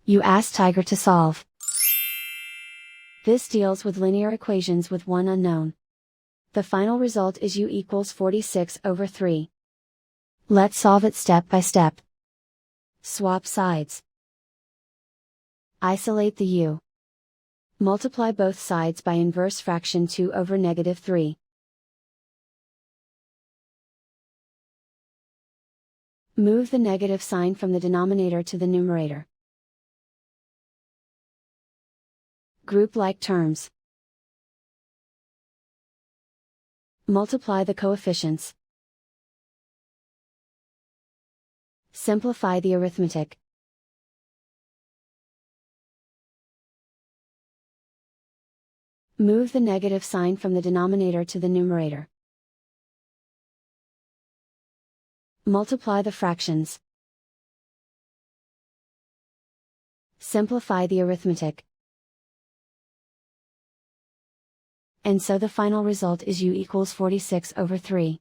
You ask Tiger to solve. This deals with linear equations with one unknown. The final result is u equals 46/3. Let's solve it step by step. Swap sides. Isolate the u. Multiply both sides by inverse fraction 2/-3. Move the negative sign from the denominator to the numerator. Group like terms. Multiply the coefficients. Simplify the arithmetic. Move the negative sign from the denominator to the numerator. Multiply the fractions. Simplify the arithmetic. And so the final result is u equals 46/3.